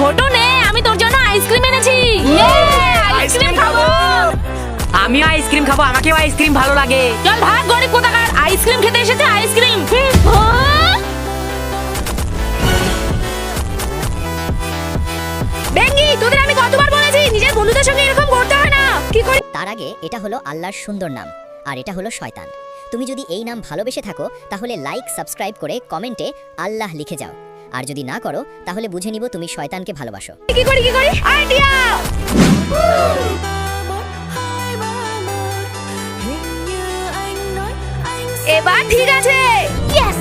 ছোট নে, আমি তোর জন্য আইসক্রিম এনেছি। আইসক্রিম খাবো। আমিও আইসক্রিম খাবো, আমাকেও আইসক্রিম ভালো লাগে। চল ভাগ গরিব কোথাকার, আইসক্রিম খেতে এসেছে আইসক্রিম। বেঙ্গি, তোদের আমি কতবার বলেছি নিজের বন্ধুদের সঙ্গে এরকম করতে হয় না। কি করি? তার আগে এটা হলো আল্লাহর সুন্দর নাম, আর এটা হলো শয়তান। তুমি যদি এই নাম ভালোবেসে থাকো তাহলে লাইক সাবস্ক্রাইব করে কমেন্টে আল্লাহ লিখে যাও, আর যদি না করো তাহলে বুঝে নিব তুমি শয়তানকে ভালোবাসো। কি করি আইডিয়া। এবার ঠিক আছে। ইয়েস।